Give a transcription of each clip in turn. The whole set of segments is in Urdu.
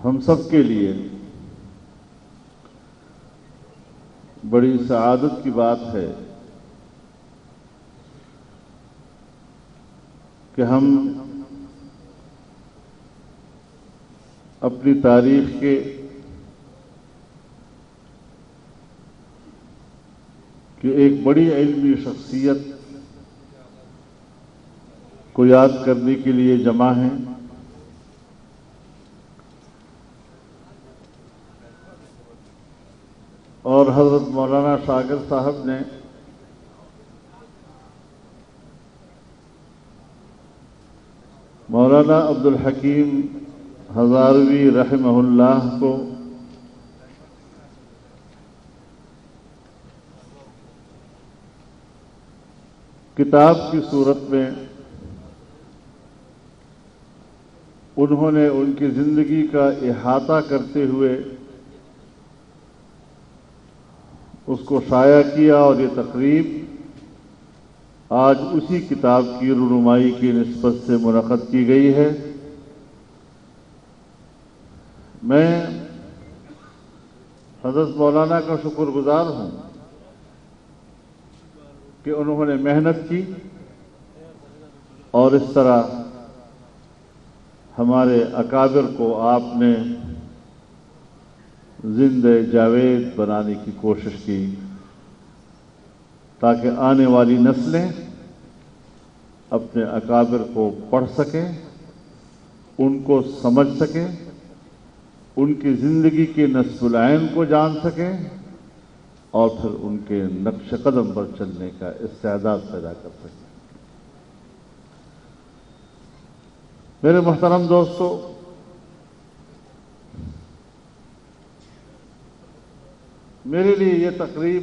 ہم سب کے لیے بڑی سعادت کی بات ہے کہ ہم اپنی تاریخ کے ایک بڑی علمی شخصیت کو یاد کرنے کے لیے جمع ہیں. اور حضرت مولانا شاکر صاحب نے مولانا عبدالحکیم ہزاروی رحمہ اللہ کو کتاب کی صورت میں انہوں نے ان کی زندگی کا احاطہ کرتے ہوئے اس کو شائع کیا، اور یہ تقریب آج اسی کتاب کی رونمائی کی نسبت سے منعقد کی گئی ہے. میں حضرت مولانا کا شکر گزار ہوں کہ انہوں نے محنت کی اور اس طرح ہمارے اکابر کو آپ نے زندہ جاوید بنانے کی کوشش کی تاکہ آنے والی نسلیں اپنے اکابر کو پڑھ سکیں، ان کو سمجھ سکیں، ان کی زندگی کے نصب العین کو جان سکیں اور پھر ان کے نقش قدم پر چلنے کا استعداد پیدا کر سکیں. میرے محترم دوستو، میرے لیے یہ تقریب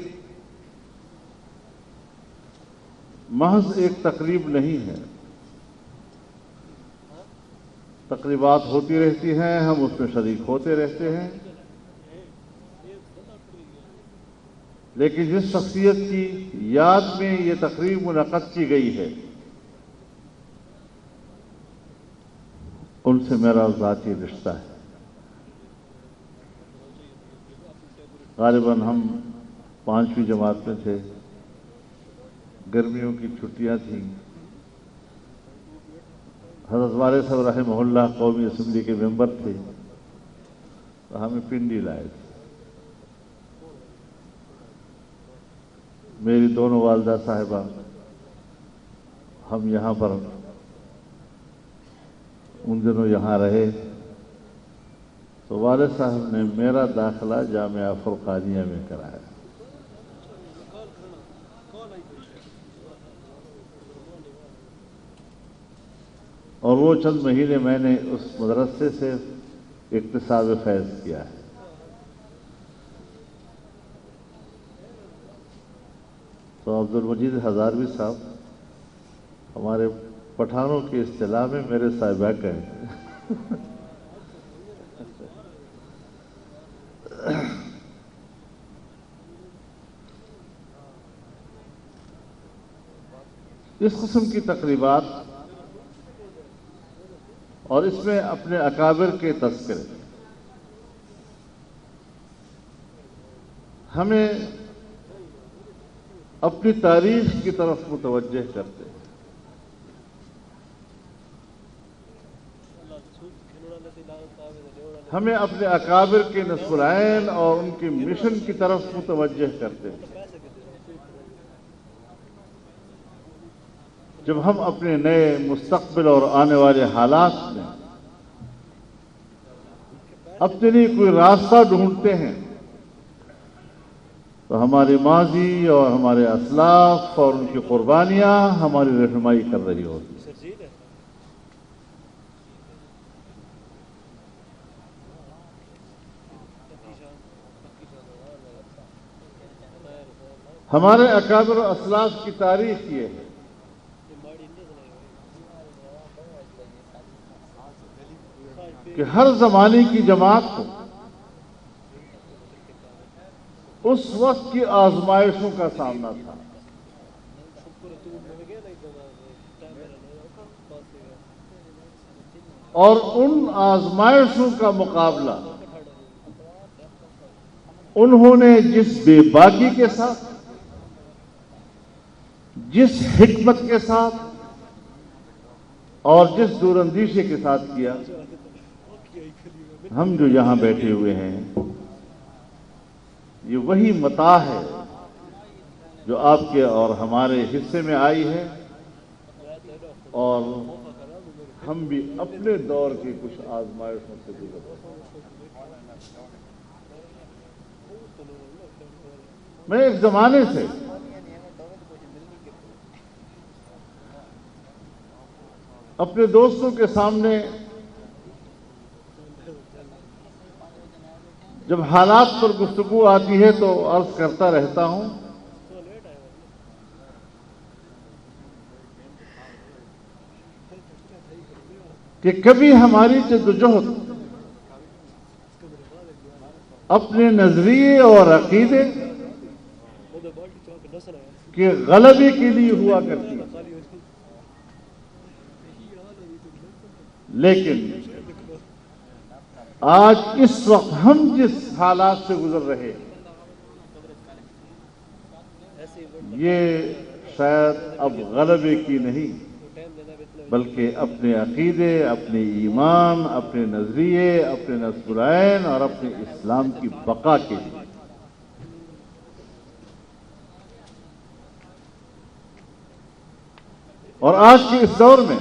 محض ایک تقریب نہیں ہے. تقریبات ہوتی رہتی ہیں، ہم اس میں شریک ہوتے رہتے ہیں، لیکن جس شخصیت کی یاد میں یہ تقریب منعقد کی گئی ہے ان سے میرا ذاتی رشتہ ہے. غالباً ہم 5ویں جماعت میں تھے، گرمیوں کی چھٹیاں تھیں. حضرت والد صاحب رحمہ اللہ قومی اسمبلی کے ممبر تھے تو ہمیں پنڈی لائے تھے. میری دونوں والدہ صاحبہ ہم یہاں پر ان دنوں یہاں رہے تو والد صاحب نے میرا داخلہ جامعہ فرقانیہ میں کرایا. اور وہ چند مہینے میں نے اس مدرسے سے اکتساب فیض کیا ہے. تو عبدالمجید ہزاروی صاحب ہمارے پٹھانوں کی اصطلاح میں میرے صاحبہ ہیں. اس قسم کی تقریبات اور اس میں اپنے اکابر کے تذکرے ہمیں اپنی تاریخ کی طرف متوجہ کرتے ہیں. ہمیں اپنے اکابر کے نصب العین اور ان کے مشن کی طرف متوجہ کرتے ہیں. جب ہم اپنے نئے مستقبل اور آنے والے حالات میں اپنے لیے کوئی راستہ ڈھونڈتے ہیں تو ہماری ماضی اور ہمارے اسلاف اور ان کی قربانیاں ہماری رہنمائی کر رہی ہوتی ہیں. ہمارے اکابر و اسلاف کی تاریخ یہ ہے کہ ہر زمانے کی جماعت کو اس وقت کی آزمائشوں کا سامنا تھا. اور ان آزمائشوں کا مقابلہ انہوں نے جس بے باکی کے ساتھ، جس حکمت کے ساتھ اور جس دور اندیشی کے ساتھ کیا، ہم جو یہاں بیٹھے ہوئے ہیں یہ وہی متاع ہے جو آپ کے اور ہمارے حصے میں آئی ہے، اور ہم بھی اپنے دور کی کچھ آزمائشوں سے گزر رہے ہیں۔ میں ایک زمانے سے اپنے دوستوں کے سامنے جب حالات پر گفتگو آتی ہے تو عرض کرتا رہتا ہوں کہ کبھی ہماری جدوجہد اپنے نظریے اور عقیدے کے غلبے کے لیے ہوا کرتی ہے، لیکن آج اس وقت ہم جس حالات سے گزر رہے ہیں یہ شاید اب غلبے کی نہیں بلکہ اپنے عقیدے، اپنے ایمان، اپنے نظریے، اپنے نسب العین اور اپنے اسلام کی بقا کے لیے۔ اور آج کے اس دور میں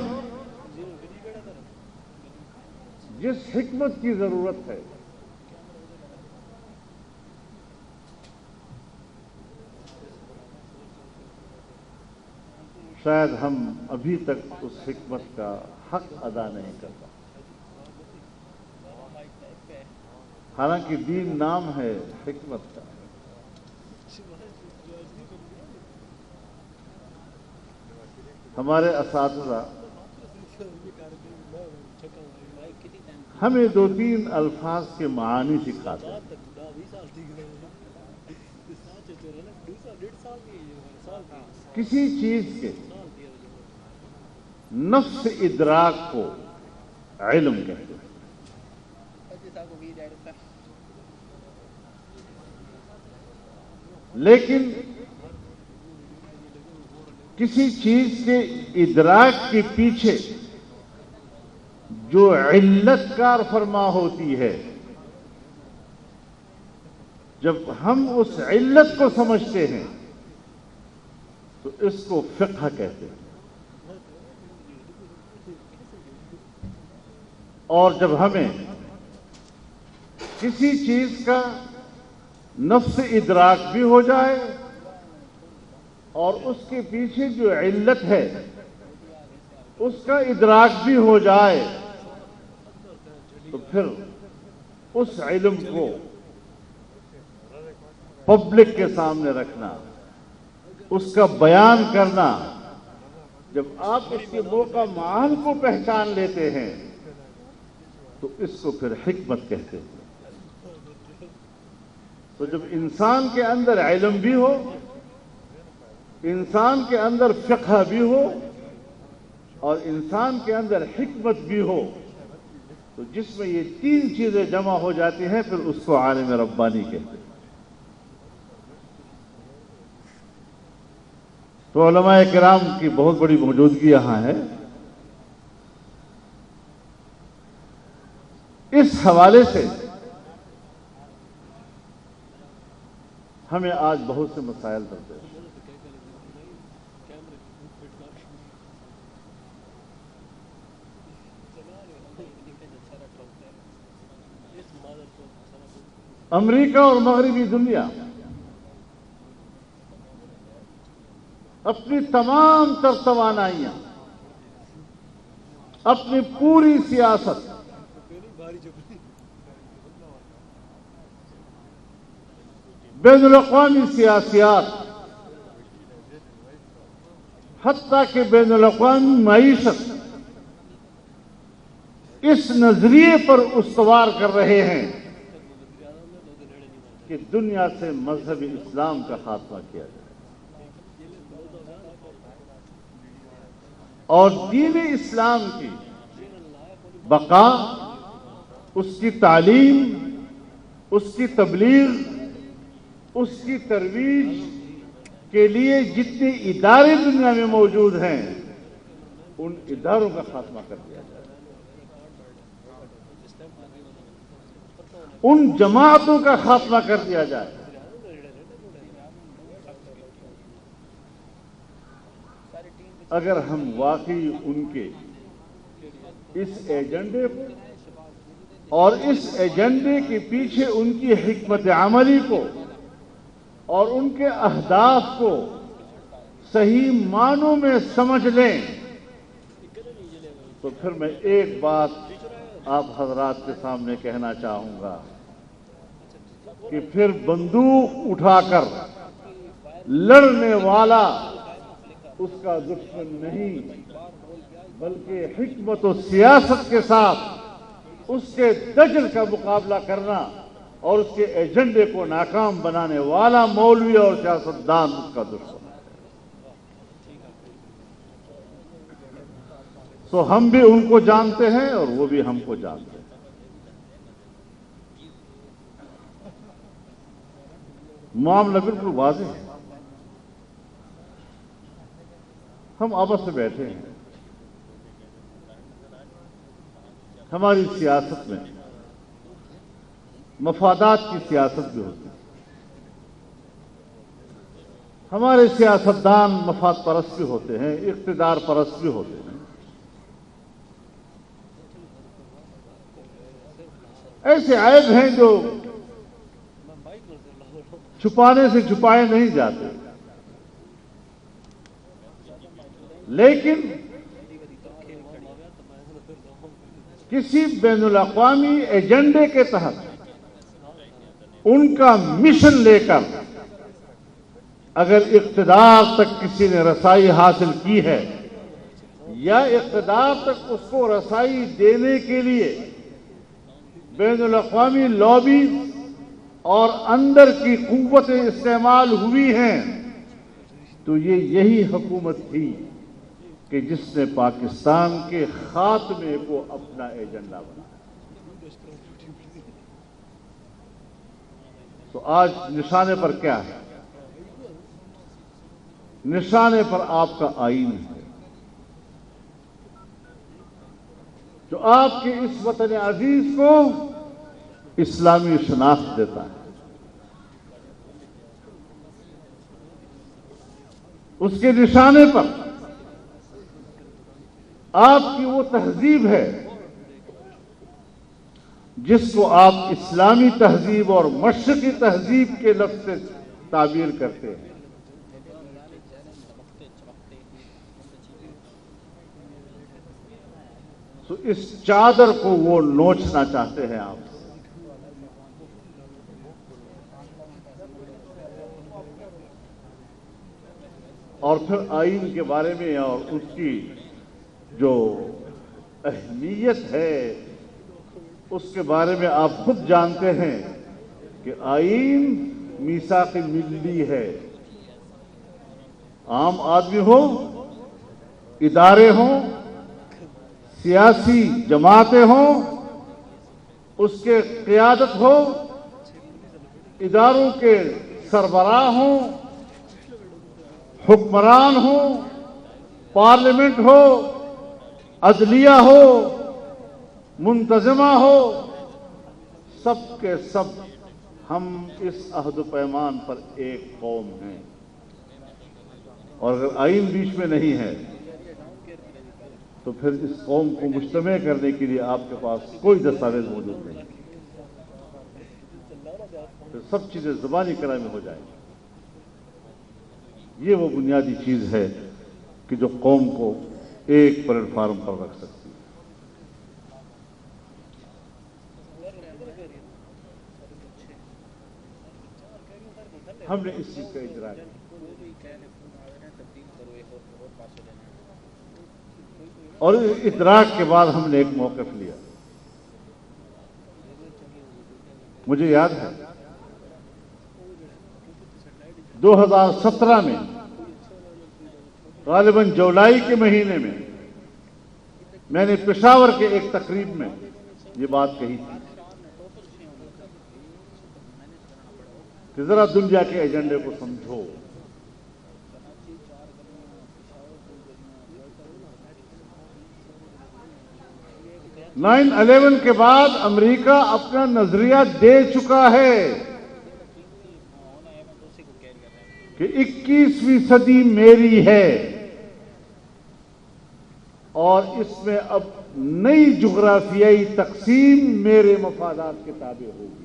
جس حکمت کی ضرورت ہے شاید ہم ابھی تک اس حکمت کا حق ادا نہیں کرتا، حالانکہ دین نام ہے حکمت کا۔ ہمارے اساتذہ ہمیں 2-3 الفاظ کے معانی سکھاتے ہیں۔ کسی چیز کے نفس ادراک کو علم کہتے ہیں، لیکن کسی چیز کے ادراک کے پیچھے جو علت کار فرما ہوتی ہے، جب ہم اس علت کو سمجھتے ہیں تو اس کو فقہ کہتے ہیں، اور جب ہمیں کسی چیز کا نفس ادراک بھی ہو جائے اور اس کے پیچھے جو علت ہے اس کا ادراک بھی ہو جائے تو پھر اس علم کو پبلک کے سامنے رکھنا، اس کا بیان کرنا، جب آپ اس کے موقع معان کو پہچان لیتے ہیں تو اس کو پھر حکمت کہتے ہیں۔ تو جب انسان کے اندر علم بھی ہو، انسان کے اندر فقہ بھی ہو اور انسان کے اندر حکمت بھی ہو، تو جس میں یہ 3 چیزیں جمع ہو جاتی ہیں پھر اس کو عالم ربانی کہتے ہیں۔ تو علماء کرام کی بہت بڑی موجودگی یہاں ہے۔ اس حوالے سے ہمیں آج بہت سے مسائل درپیش ہیں۔ امریکہ اور مغربی دنیا اپنی تمام تر توانائیاں، اپنی پوری سیاست بین الاقوامی سیاسیات، حتیٰ کہ بین الاقوامی معیشت اس نظریے پر استوار کر رہے ہیں کہ دنیا سے مذہب اسلام کا خاتمہ کیا جائے، اور دین اسلام کی بقا، اس کی تعلیم، اس کی تبلیغ، اس کی ترویج کے لیے جتنے ادارے دنیا میں موجود ہیں ان اداروں کا خاتمہ کر دیا جائے، ان جماعتوں کا خاتمہ کر دیا جائے۔ اگر ہم واقعی ان کے اس ایجنڈے کو اور اس ایجنڈے کے پیچھے ان کی حکمت عملی کو اور ان کے اہداف کو صحیح معنوں میں سمجھ لیں تو پھر میں ایک بات آپ حضرات کے سامنے کہنا چاہوں گا کہ پھر بندوق اٹھا کر لڑنے والا اس کا دشمن نہیں، بلکہ حکمت و سیاست کے ساتھ اس کے دجل کا مقابلہ کرنا اور اس کے ایجنڈے کو ناکام بنانے والا مولوی اور سیاستدان اس کا دشمن ہے۔ سو ہم بھی ان کو جانتے ہیں اور وہ بھی ہم کو جانتے ہیں۔ معاملہ بالکل واضح ہے، ہم آپس میں بیٹھے ہیں، ہماری سیاست میں مفادات کی سیاست بھی ہوتی ہے، ہمارے سیاستدان مفاد پرست بھی ہوتے ہیں، اقتدار پرست بھی ہوتے ہیں۔ ایسے عیب ہیں جو چھپانے سے چھپائے نہیں جاتے، لیکن کسی بین الاقوامی ایجنڈے کے تحت ان کا مشن لے کر اگر اقتدار تک کسی نے رسائی حاصل کی ہے یا اقتدار تک اس کو رسائی دینے کے لیے بین الاقوامی لابی اور اندر کی قوتیں استعمال ہوئی ہیں، تو یہی حکومت تھی کہ جس نے پاکستان کے خاتمے کو اپنا ایجنڈا بنایا۔ تو آج نشانے پر کیا ہے؟ نشانے پر آپ کا آئین ہے، جو آپ کے اس وطن عزیز کو اسلامی شناخت دیتا ہے۔ اس کے نشانے پر آپ کی وہ تہذیب ہے جس کو آپ اسلامی تہذیب اور مشرقی تہذیب کے لفظ سے تعبیر کرتے ہیں۔ تو اس چادر کو وہ نوچنا چاہتے ہیں آپ سے۔ اور پھر آئین کے بارے میں اور اس کی جو اہمیت ہے اس کے بارے میں آپ خود جانتے ہیں کہ آئین میثاق ملی ہے۔ عام آدمی ہو، ادارے ہوں، سیاسی جماعتیں ہوں، اس کے قیادت ہو، اداروں کے سربراہ ہوں، حکمران ہوں، پارلیمنٹ ہو، عدلیہ ہو، منتظمہ ہو، سب کے سب ہم اس عہد و پیمان پر ایک قوم ہیں۔ اور اگر آئین بیچ میں نہیں ہے تو پھر اس قوم کو مجتمع کرنے کے لیے آپ کے پاس کوئی دستاویز موجود نہیں، پھر سب چیزیں زبانی کلامی ہو جائیں گی۔ یہ وہ بنیادی چیز ہے کہ جو قوم کو ایک پلیٹ فارم پر رکھ سکتی ہے۔ ہم نے اس چیز کا ادراک کیا اور ادراک کے بعد ہم نے ایک موقف لیا۔ مجھے یاد ہے 2017 میں غالباً جولائی کے مہینے میں میں نے پشاور کے ایک تقریب میں یہ بات کہی تھی کہ ذرا دنیا کے ایجنڈے کو سمجھو. 9/11 کے بعد امریکہ اپنا نظریہ دے چکا ہے کہ 21ویں صدی میری ہے اور اس میں اب نئی جغرافیائی تقسیم میرے مفادات کے تابع ہوگی.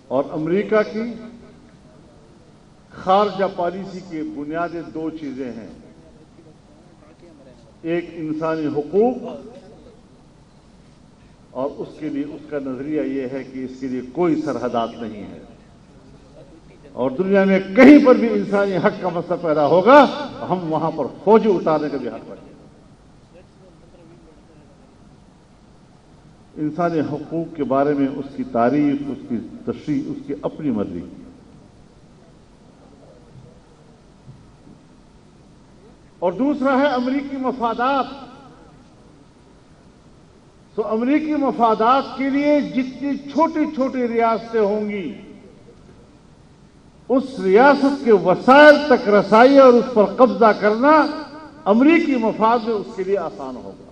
اور امریکہ کی خارجہ پالیسی کی بنیادیں دو چیزیں ہیں. ایک انسانی حقوق اور اس کے لیے اس کا نظریہ یہ ہے کہ اس کے لیے کوئی سرحدات نہیں ہے اور دنیا میں کہیں پر بھی انسانی حق کا مسئلہ پیدا ہوگا ہم وہاں پر فوجی اتارنے کا بھی حق رکھیں گے. انسانی حقوق کے بارے میں اس کی تعریف، اس کی تشریح اس کی اپنی مرضی کی. اور دوسرا ہے امریکی مفادات. تو امریکی مفادات کے لیے جتنی چھوٹی چھوٹی ریاستیں ہوں گی اس ریاست کے وسائل تک رسائی اور اس پر قبضہ کرنا امریکی مفاد میں اس کے لیے آسان ہوگا.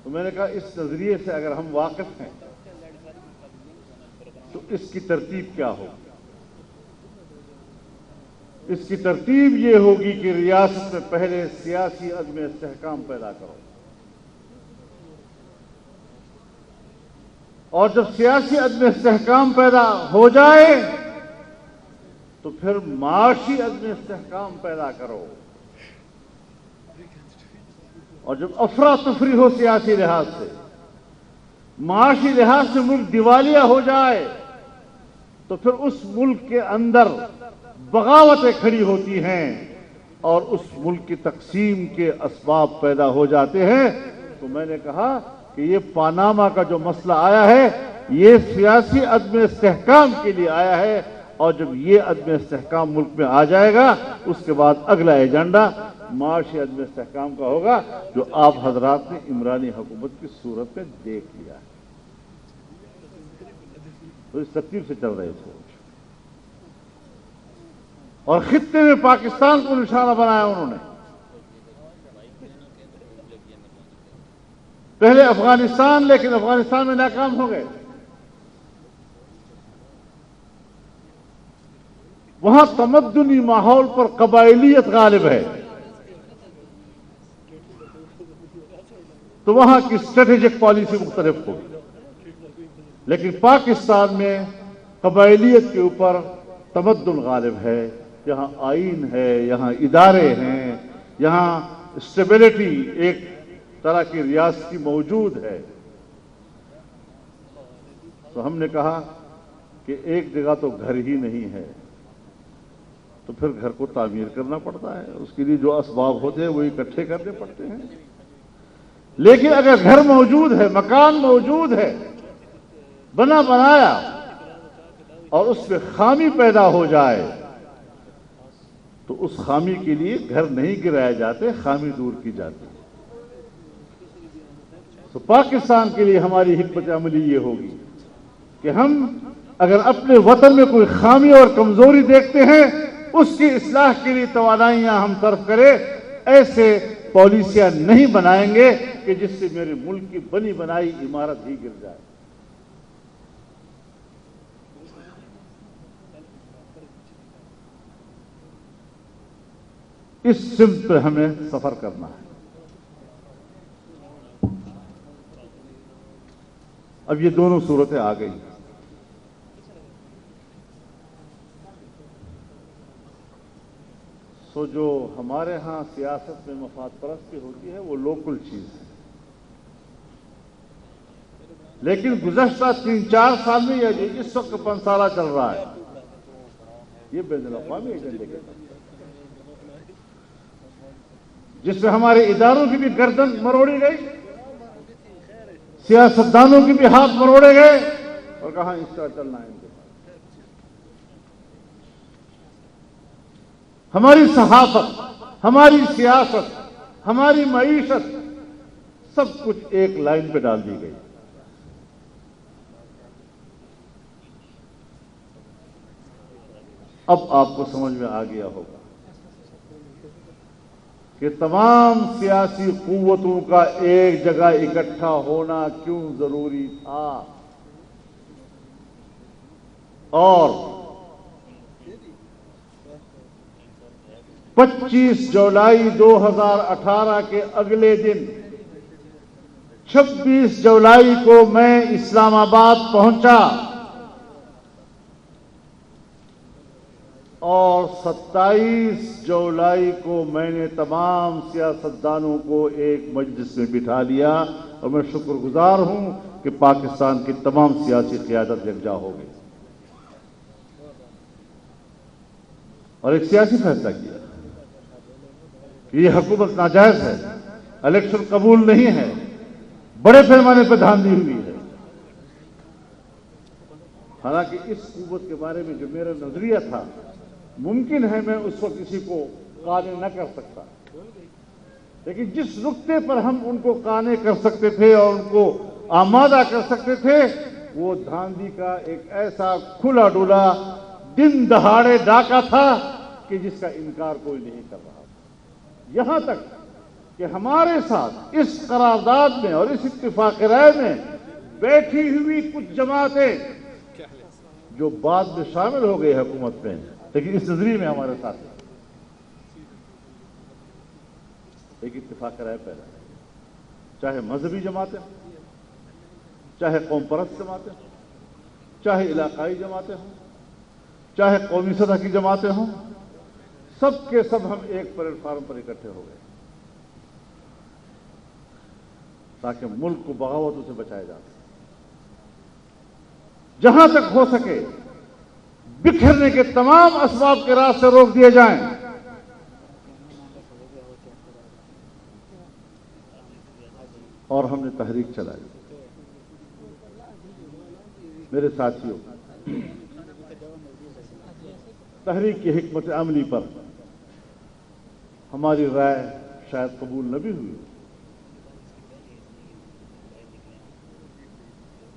تو میں نے کہا اس نظریے سے اگر ہم واقف ہیں تو اس کی ترتیب کیا ہوگی؟ اس کی ترتیب یہ ہوگی کہ ریاست میں پہلے سیاسی عدم استحکام پیدا کرو اور جب سیاسی عدم استحکام پیدا ہو جائے تو پھر معاشی عدم استحکام پیدا کرو اور جب افراتفری ہو سیاسی لحاظ سے، معاشی لحاظ سے ملک دیوالیہ ہو جائے تو پھر اس ملک کے اندر بغاوتیں کھڑی ہوتی ہیں اور اس ملک کی تقسیم کے اسباب پیدا ہو جاتے ہیں. تو میں نے کہا کہ یہ پاناما کا جو مسئلہ آیا ہے یہ سیاسی عدم استحکام کے لیے آیا ہے اور جب یہ عدم استحکام ملک میں آ جائے گا اس کے بعد اگلا ایجنڈا معاشی عدم استحکام کا ہوگا جو آپ حضرات نے عمرانی حکومت کی صورت میں دیکھ لیا ہے. تو اس ترتیب سے چل رہے سوچ اور خطے میں پاکستان کو نشانہ بنایا انہوں نے. پہلے افغانستان، لیکن افغانستان میں ناکام ہو گئے. وہاں تمدنی ماحول پر قبائلیت غالب ہے تو وہاں کی اسٹریٹجک پالیسی مختلف ہوگی. لیکن پاکستان میں قبائلیت کے اوپر تمدن غالب ہے. یہاں آئین ہے، یہاں ادارے ہیں، یہاں اسٹیبلٹی ایک طرح کی ریاستی موجود ہے. تو ہم نے کہا کہ ایک جگہ تو گھر ہی نہیں ہے تو پھر گھر کو تعمیر کرنا پڑتا ہے. اس کے لیے جو اسباب ہوتے ہیں وہ اکٹھے کرنے پڑتے ہیں. لیکن اگر گھر موجود ہے، مکان موجود ہے بنا بنایا اور اس میں خامی پیدا ہو جائے تو اس خامی کے لیے گھر نہیں گرائے جاتے، خامی دور کی جاتی ہے. تو پاکستان کے لیے ہماری حکمت عملی یہ ہوگی کہ ہم اگر اپنے وطن میں کوئی خامی اور کمزوری دیکھتے ہیں اس کی اصلاح کے لیے توانائیاں ہم صرف کریں. ایسے پالیسیاں نہیں بنائیں گے کہ جس سے میرے ملک کی بنی بنائی عمارت ہی گر جائے. اس سمت پہ ہمیں سفر کرنا ہے. اب یہ دونوں صورتیں آ گئی. سو جو ہمارے ہاں سیاست میں مفاد پرستی ہوتی ہے وہ لوکل چیز ہے، لیکن گزشتہ 3-4 سال میں یا اس وقت 5 سالہ چل رہا ہے یہ بین الاقوامی ایجنڈے کے تحت جس میں ہمارے اداروں کی بھی گردن مروڑی گئی، سیاستدانوں کی بھی ہاتھ مروڑے گئے اور کہاں اس کا چلنا ہے. ہماری صحافت، ہماری سیاست، ہماری معیشت، سب کچھ ایک لائن پہ ڈال دی گئی۔ اب آپ کو سمجھ میں آ گیا ہوگا کہ تمام سیاسی قوتوں کا ایک جگہ اکٹھا ہونا کیوں ضروری تھا، اور 25 جولائی 2018 کے اگلے دن 26 جولائی کو میں اسلام آباد پہنچا اور 27 جولائی کو میں نے تمام سیاستدانوں کو ایک مجلس میں بٹھا لیا، اور میں شکر گزار ہوں کہ پاکستان کی تمام سیاسی قیادت یکجا ہو گئی اور ایک سیاسی فیصلہ کیا کہ یہ حکومت ناجائز ہے، الیکشن قبول نہیں ہے، بڑے پیمانے پہ دھاندلی ہوئی ہے۔ حالانکہ اس قوت کے بارے میں جو میرا نظریہ تھا، ممکن ہے میں اس وقت کسی کو قانع نہ کر سکتا، لیکن جس نقطے پر ہم ان کو قانع کر سکتے تھے اور ان کو آمادہ کر سکتے تھے، وہ دھاندلی کا ایک ایسا کھلا ڈولا دن دہاڑے ڈاکہ تھا کہ جس کا انکار کوئی نہیں کر رہا تھا۔ یہاں تک کہ ہمارے ساتھ اس قرارداد میں اور اس اتفاق رائے میں بیٹھی ہوئی کچھ جماعتیں جو بعد میں شامل ہو گئی حکومت میں، لیکن اس نظریے میں ہمارے ساتھ ایک اتفاق رائے پیدا ہے، چاہے مذہبی جماعتیں، چاہے قوم پرست جماعتیں، چاہے علاقائی جماعتیں ہوں، چاہے قومی سطح کی جماعتیں ہوں، سب کے سب ہم ایک پلیٹ فارم پر اکٹھے ہو گئے تاکہ ملک کو بغاوتوں سے بچایا جا سکے، جہاں تک ہو سکے بکھرنے کے تمام اسباب کے راستے روک دیے جائیں۔ اور ہم نے تحریک چلائی۔ میرے ساتھیوں، تحریک کی حکمت عملی پر ہماری رائے شاید قبول نہ بھی ہوئی،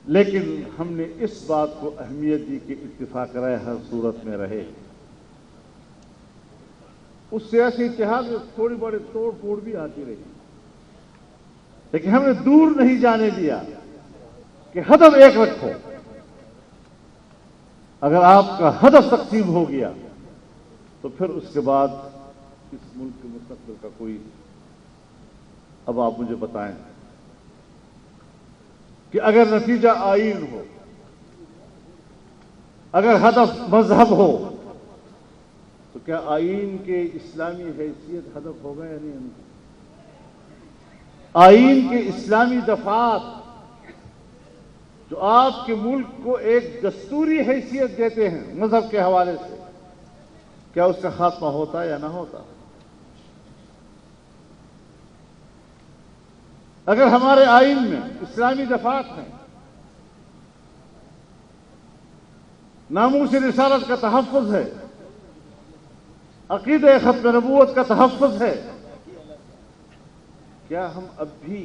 لیکن ہم نے اس بات کو اہمیت دی کہ اتفاق رائے ہر صورت میں رہے۔ اس سیاسی اتحاد میں تھوڑی بڑی توڑ پھوڑ بھی آتی رہی، لیکن ہم نے دور نہیں جانے دیا کہ ہدف ایک رکھو۔ اگر آپ کا ہدف تقسیم ہو گیا تو پھر اس کے بعد اس ملک کے مستقبل کا کوئی، اب آپ مجھے بتائیں کہ اگر نتیجہ آئین ہو، اگر ہدف مذہب ہو، تو کیا آئین کے اسلامی حیثیت ہدف ہوگا یا نہیں؟ آئین کے اسلامی دفعات جو آپ کے ملک کو ایک دستوری حیثیت دیتے ہیں مذہب کے حوالے سے، کیا اس کا خاتمہ ہوتا یا نہ ہوتا؟ اگر ہمارے آئین میں اسلامی دفعات ہیں، ناموس رسالت کا تحفظ ہے، عقیدہ ختم نبوت کا تحفظ ہے، کیا ہم اب بھی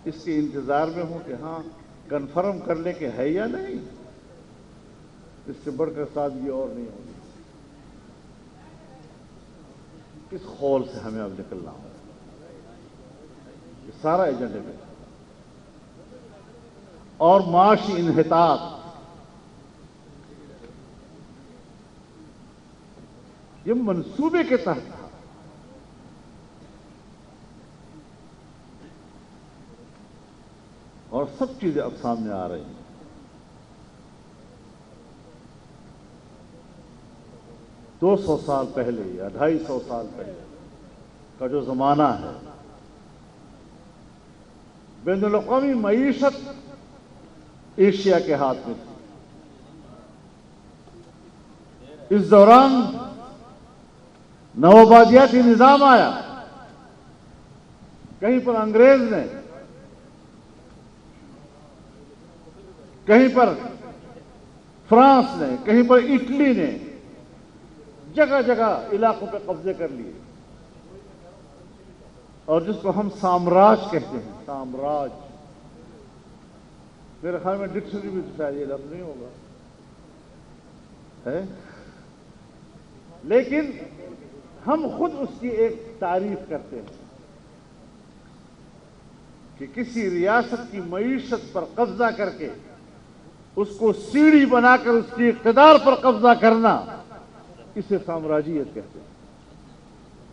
اس کے انتظار میں ہوں کہ ہاں کنفرم کر لیں کہ ہے یا نہیں؟ اس سے بڑھ کر سادگی اور نہیں ہوگی۔ اس خول سے ہمیں اب نکلنا ہوگا۔ یہ سارا ایجنڈے میں اور معاشی انحطاط، یہ منصوبے کے تحت تھا۔ اور سب چیزیں اب سامنے آ رہی ہیں۔ 200 سال پہلے یا 250 سال پہلے کا جو زمانہ ہے، بین الاقوامی معیشت ایشیا کے ہاتھ میں تھی۔ اس دوران نوآبادیاتی نظام آیا، کہیں پر انگریز نے، کہیں پر فرانس نے، کہیں پر اٹلی نے، جگہ جگہ علاقوں پہ قبضے کر لیے، اور جس کو ہم سامراج کہتے ہیں، سامراج، میرے خیال میں ڈکشنری میں شاید یہ لفظ نہیں ہوگا ہے، لیکن ہم خود اس کی ایک تعریف کرتے ہیں کہ کسی ریاست کی معیشت پر قبضہ کر کے اس کو سیڑھی بنا کر اس کی اقتدار پر قبضہ کرنا، اسے سامراجیت کہتے ہیں۔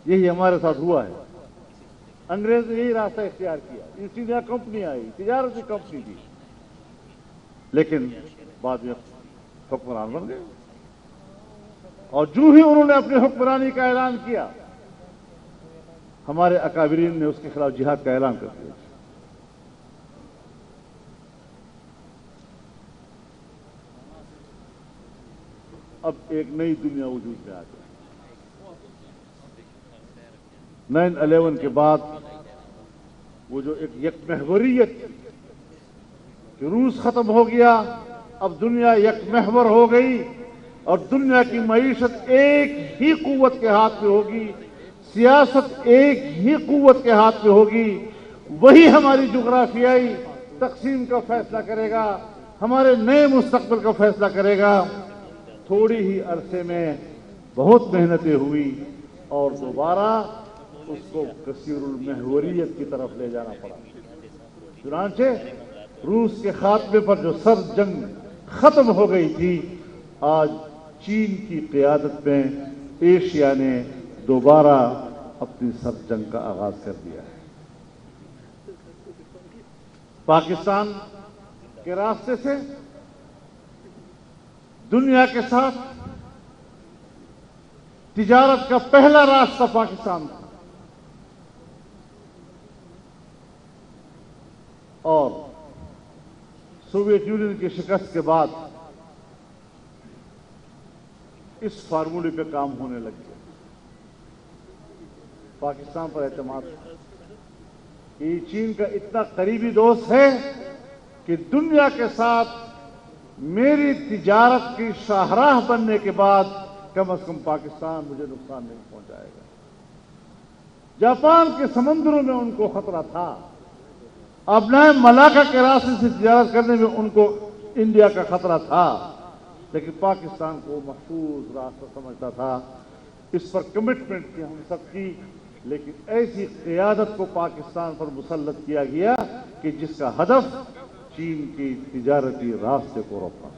یہی ہمارے ساتھ ہوا ہے، انگریز نے یہی راستہ اختیار کیا، ایسٹ انڈیا کمپنی آئی، تجارتی کمپنی تھی، لیکن بعد میں حکمران بن گئے، اور جو ہی انہوں نے اپنی حکمرانی کا اعلان کیا، ہمارے اکابرین نے اس کے خلاف جہاد کا اعلان کر دیا۔ اب ایک نئی دنیا وجود میں آ گئی۔ 9/11 کے بعد وہ جو ایک یک محوریت تھی کہ روس ختم ہو گیا، اب دنیا یک محور ہو گئی، اور دنیا کی معیشت ایک ہی قوت کے ہاتھ میں ہوگی، سیاست ایک ہی قوت کے ہاتھ میں ہوگی، وہی ہماری جغرافیائی تقسیم کا فیصلہ کرے گا، ہمارے نئے مستقبل کا فیصلہ کرے گا۔ تھوڑی ہی عرصے میں بہت محنتیں ہوئی اور دوبارہ اس کو کثیر المحوریت کی طرف لے جانا پڑا۔ چنانچہ روس کے خاتمے پر جو سرد جنگ ختم ہو گئی تھی، آج چین کی قیادت میں ایشیا نے دوبارہ اپنی سرد جنگ کا آغاز کر دیا ہے۔ پاکستان کے راستے سے دنیا کے ساتھ تجارت کا پہلا راستہ پاکستان تھا، اور سوویت یونین کی شکست کے بعد اس فارمولے پہ کام ہونے لگ گیا۔ پاکستان پر اعتماد یہ چین کا اتنا قریبی دوست ہے کہ دنیا کے ساتھ میری تجارت کی شاہراہ بننے کے بعد کم از کم پاکستان مجھے نقصان نہیں پہنچائے گا۔ جاپان کے سمندروں میں ان کو خطرہ تھا، ابنائے ملاکا کے راستے سے تجارت کرنے میں ان کو انڈیا کا خطرہ تھا، لیکن پاکستان کو محفوظ راستہ سمجھتا تھا۔ اس پر کمٹمنٹ تھی ہم سب کی، لیکن ایسی قیادت کو پاکستان پر مسلط کیا گیا کہ جس کا ہدف چین کی تجارتی راستے کو روکنا۔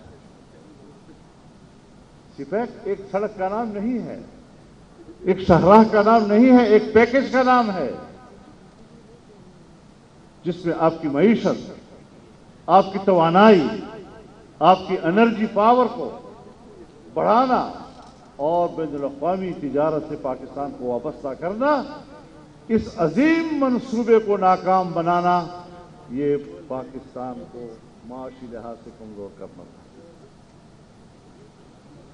سپیک ایک سڑک کا نام نہیں ہے، ایک شاہراہ کا نام نہیں ہے، ایک پیکج کا نام ہے، جس میں آپ کی معیشت، آپ کی توانائی، آپ کی انرجی پاور کو بڑھانا اور بین الاقوامی تجارت سے پاکستان کو وابستہ کرنا، اس عظیم منصوبے کو ناکام بنانا، یہ پاکستان کو معاشی لحاظ سے کمزور کرنا تھا۔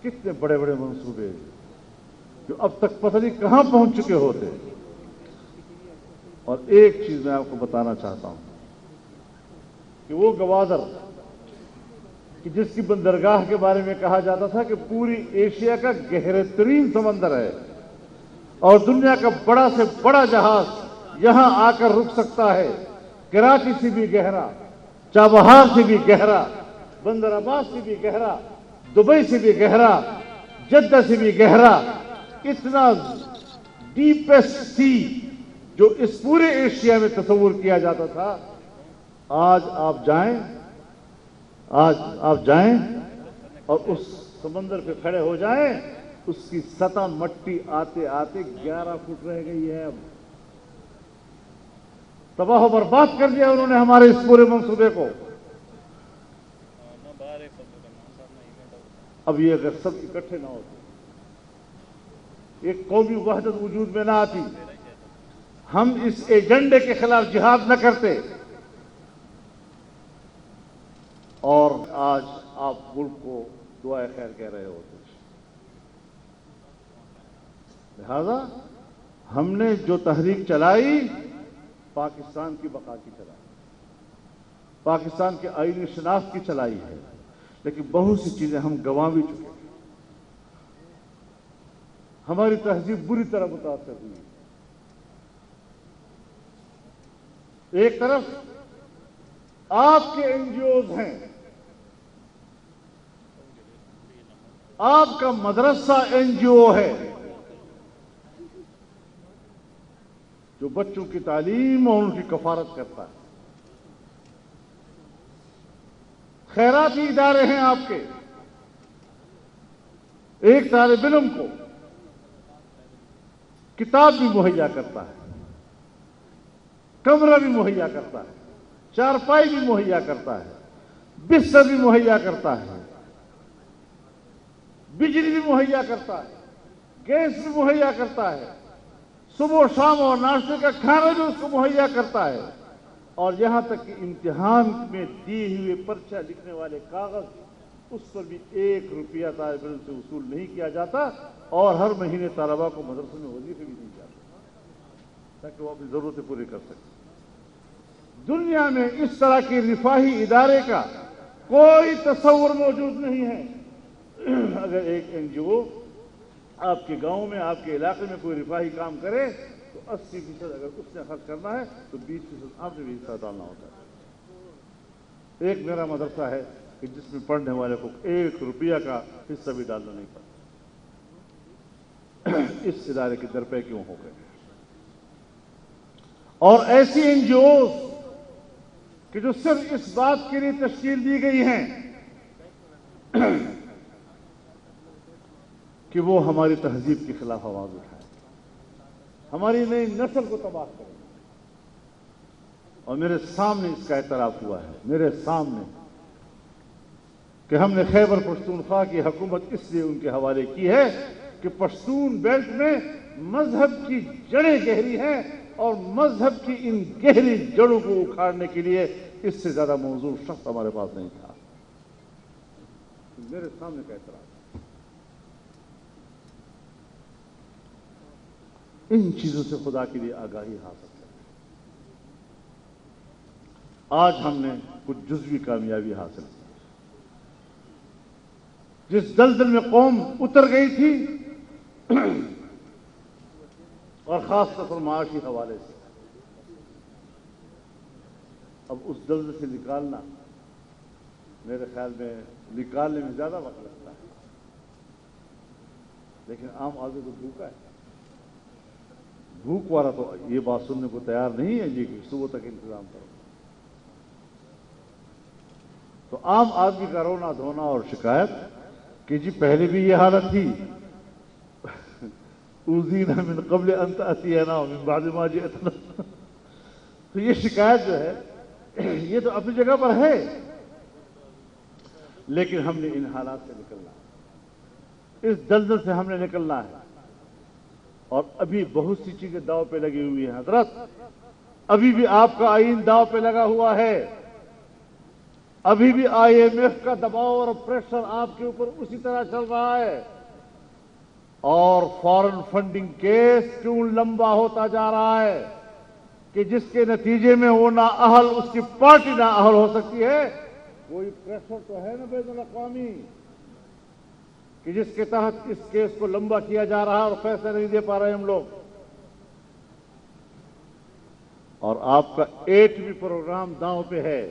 کتنے بڑے بڑے منصوبے جو اب تک پتہ نہیں کہاں پہنچ چکے ہوتے۔ اور ایک چیز میں آپ کو بتانا چاہتا ہوں کہ وہ گوادر کہ جس کی بندرگاہ کے بارے میں کہا جاتا تھا کہ پوری ایشیا کا گہرے ترین سمندر ہے اور دنیا کا بڑا سے بڑا جہاز یہاں آ کر رک سکتا ہے، کراچی سے بھی گہرا، چابہار سے بھی گہرا، بندر عباس سے بھی گہرا، دبئی سے بھی گہرا، جدہ سے بھی گہرا، اتنا ڈیپسٹ سی جو اس پورے ایشیا میں تصور کیا جاتا تھا، آج آپ جائیں اور اس سمندر پہ کھڑے ہو جائیں، اس کی سطح مٹی آتے آتے 11 فٹ رہ گئی ہے۔ اب تباہ و برباد کر دیا انہوں نے ہمارے اس پورے منصوبے کو۔ اب یہ اگر سب اکٹھے نہ ہوتے، ایک قومی وحدت وجود میں نہ آتی، ہم اس ایجنڈے کے خلاف جہاد نہ کرتے، اور آج آپ ملک کو دعائے خیر کہہ رہے ہوتے۔ لہذا ہم نے جو تحریک چلائی پاکستان کی بقا کی چلائی، پاکستان کے آئینی شناخت کی چلائی ہے، لیکن بہت سی چیزیں ہم گنوا بھی چکے ہیں۔ ہماری تہذیب بری طرح متاثر ہوئی. ایک طرف آپ کے این جی اوز ہیں، آپ کا مدرسہ این جی او ہے جو بچوں کی تعلیم اور ان کی کفالت کرتا ہے. خیراتی ادارے ہیں آپ کے. ایک طالب علم کو کتاب بھی مہیا کرتا ہے، کمرہ بھی مہیا کرتا ہے، چارپائی بھی مہیا کرتا ہے، بستر بھی مہیا کرتا ہے، بجلی بھی مہیا کرتا ہے، گیس بھی مہیا کرتا ہے، صبح و شام اور ناشتے کا کھانا بھی اس کو مہیا کرتا ہے. اور یہاں تک کہ امتحان میں دیے ہوئے پرچہ لکھنے والے کاغذ، اس پر بھی 1 روپیہ طالب علم سے وصول نہیں کیا جاتا، اور ہر مہینے طلباء کو مدرسے میں وظیفے بھی نہیں جاتے تاکہ وہ اپنی ضرورتیں پوری کر سکیں. دنیا میں اس طرح کی رفاہی ادارے کا کوئی تصور موجود نہیں ہے. اگر ایک این جی او آپ کے گاؤں میں، آپ کے علاقے میں کوئی رفاہی کام کرے تو 80% اگر اس نے خرچ کرنا ہے تو 20% آپ نے بھی حصہ ڈالنا ہوتا ہے. ایک میرا مدرسہ ہے کہ جس میں پڑھنے والے کو 1 روپیہ کا حصہ بھی ڈالنا نہیں پڑتا. اس ادارے کے درپے کیوں ہو گئے؟ اور ایسی این جی اوز کہ جو صرف اس بات کے لیے تشکیل دی گئی ہیں کہ وہ ہماری تہذیب کے خلاف آواز اٹھائے، ہماری نئی نسل کو تباہ کرے. اور میرے سامنے اس کا اعتراف ہوا ہے، میرے سامنے، کہ ہم نے خیبر پختونخوا کی حکومت اس لیے ان کے حوالے کی ہے کہ پشتون بیلٹ میں مذہب کی جڑیں گہری ہیں، اور مذہب کی ان گہری جڑوں کو اکھاڑنے کے لیے اس سے زیادہ موزوں شخص ہمارے پاس نہیں تھا. میرے سامنے کا اعتراف. ان چیزوں سے خدا کے لیے آگاہی حاصل کریں. آج ہم نے کچھ جزوی کامیابی حاصل کی. جس دلدل میں قوم اتر گئی تھی، اور خاص طور پر معاشی حوالے سے، اب اس دلدل سے نکالنا میرے خیال میں نکالنے میں زیادہ وقت لگتا ہے، لیکن عام آدمی تو بھوکا ہے. بھوک والا تو یہ بات سننے کو تیار نہیں ہے جی کہ صبح تک انتظام کرو. تو عام آدمی کا رونا دھونا اور شکایت کہ جی پہلے بھی یہ حالت تھی، اوذینا من قبل ان تأتینا ومن بعد ما جئتنا. تو یہ شکایت جو ہے یہ تو اپنی جگہ پر ہے، لیکن ہم نے ان حالات سے نکلنا ہے، اس دلدل سے ہم نے نکلنا ہے. اور ابھی بہت سی چیزیں داؤ پہ لگی ہوئی ہیں حضرت. ابھی بھی آپ کا آئین داؤ پہ لگا ہوا ہے. ابھی بھی IMF کا دباؤ اور پریشر آپ کے اوپر اسی طرح چل رہا ہے. اور فارن فنڈنگ کیس کیوں لمبا ہوتا جا رہا ہے کہ جس کے نتیجے میں وہ نااہل، اس کی پارٹی نااہل ہو سکتی ہے. کوئی پریشر تو ہے نا بین الاقوامی کہ جس کے تحت اس کیس کو لمبا کیا جا رہا ہے اور فیصلہ نہیں دے پا رہے ہم لوگ. اور آپ کا ایٹمی پروگرام داؤں پہ ہے.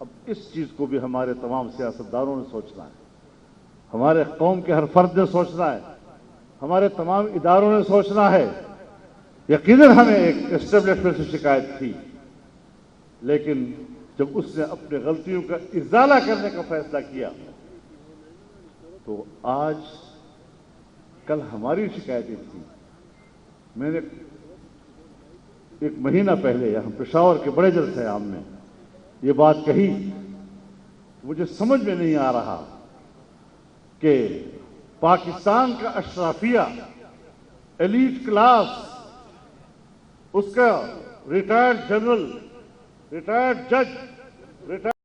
اب اس چیز کو بھی ہمارے تمام سیاستدانوں نے سوچنا ہے، ہمارے قوم کے ہر فرد نے سوچنا ہے، ہمارے تمام اداروں نے سوچنا ہے. یقیناً ہمیں ایک اسٹیبلشمنٹ سے شکایت تھی، لیکن جب اس نے اپنے غلطیوں کا ازالہ کرنے کا فیصلہ کیا تو آج کل ہماری شکایتیں تھیں. میں نے 1 مہینہ پہلے یہاں پشاور کے بڑے جلسے عام میں یہ بات کہی. مجھے سمجھ میں نہیں آ رہا کہ پاکستان کا اشرافیہ، ایلیٹ کلاس، اس کا ریٹائرڈ جنرل، ریٹائرڈ جج، ریٹائرڈ